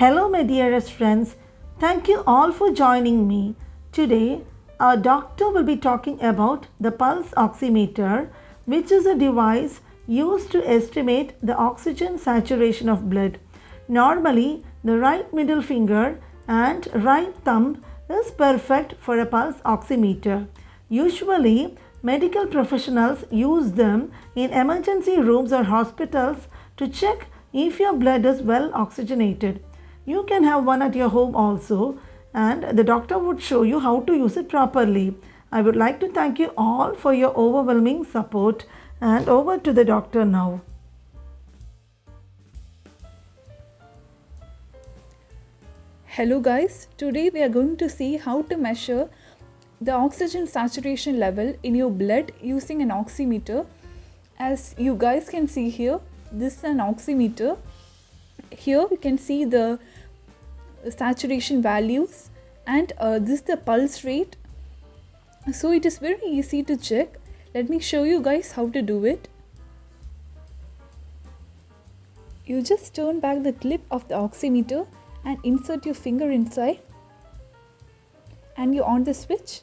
Hello, my dearest friends. Thank you all for joining me. Today, our doctor will be talking about the pulse oximeter, which is a device used to estimate the oxygen saturation of blood. Normally, the right middle finger and right thumb is perfect for a pulse oximeter. Usually, medical professionals use them in emergency rooms or hospitals to check if your blood is well oxygenated. You can have one at your home also, and the doctor would show you how to use it properly. I would like to thank you all for your overwhelming support, and over to the doctor now. Hello guys, today we are going to see how to measure the oxygen saturation level in your blood using an oximeter. As you guys can see here, this is an oximeter. Here you can see the saturation values, and this is the pulse rate. So it is very easy to check. Let me show you guys how to do it. You just turn back the clip of the oximeter and insert your finger inside, and you on the switch.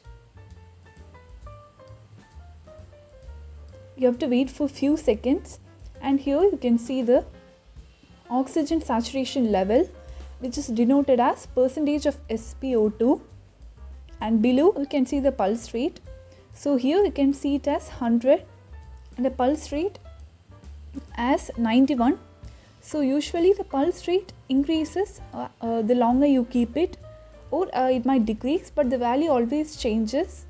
You have to wait for a few seconds, and here you can see the oxygen saturation level, which is denoted as percentage of SpO2, and below you can see the pulse rate. So here you can see it as 100 and the pulse rate as 91. So usually the pulse rate increases the longer you keep it, or it might decrease, but the value always changes.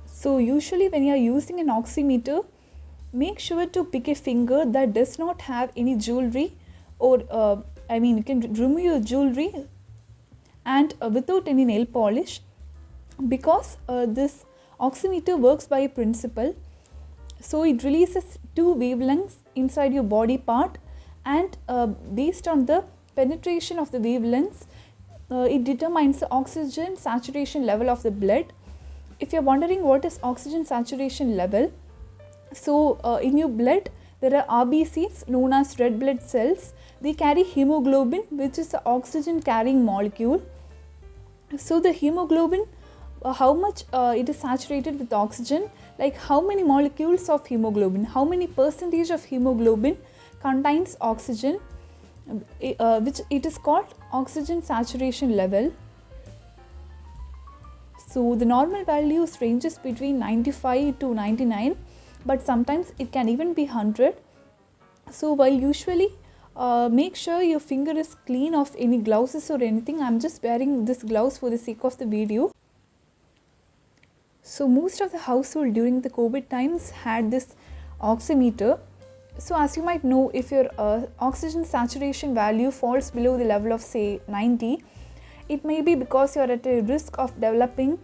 So usually when you are using an oximeter, make sure to pick a finger that does not have any jewelry, or you can remove your jewelry and without any nail polish, because this oximeter works by a principle. So it releases two wavelengths inside your body part, and based on the penetration of the wavelengths, it determines the oxygen saturation level of the blood. If you're wondering what is oxygen saturation level, so in your blood there are RBCs known as red blood cells. They carry hemoglobin, which is the oxygen carrying molecule. So the hemoglobin, how much it is saturated with oxygen, like how many molecules of hemoglobin, how many percentage of hemoglobin contains oxygen, which it is called oxygen saturation level. So the normal values ranges between 95 to 99, but sometimes it can even be 100. So while usually make sure your finger is clean of any gloves or anything. I'm just wearing this gloves for the sake of the video. So most of the household during the COVID times had this oximeter. So as you might know, if your oxygen saturation value falls below the level of say 90, it may be because you are at a risk of developing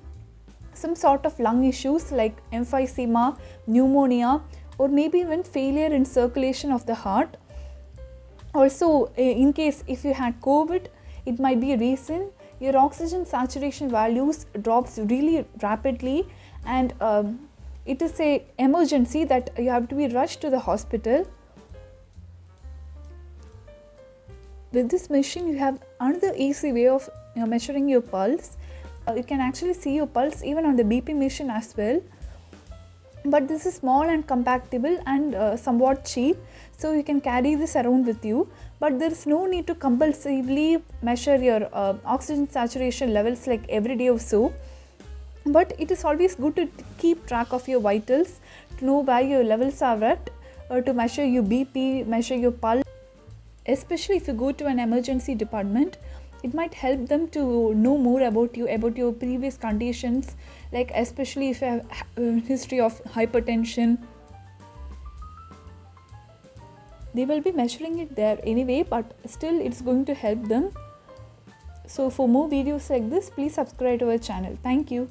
some sort of lung issues like emphysema, pneumonia, or maybe even failure in circulation of the heart. Also, in case if you had COVID, it might be a reason your oxygen saturation values drops really rapidly, and it is a emergency that you have to be rushed to the hospital. With this machine, you have another easy way of measuring your pulse. You can actually see your pulse even on the BP machine as well. But this is small and compactable and somewhat cheap, so you can carry this around with you. But there is no need to compulsively measure your oxygen saturation levels like every day or so. But it is always good to keep track of your vitals, to know where your levels are at, or to measure your BP, measure your pulse. Especially if you go to an emergency department, it might help them to know more about you, about your previous conditions, like especially if you have a history of hypertension. They will be measuring it there anyway, but still it's going to help them. So for more videos like this, please subscribe to our channel. Thank you.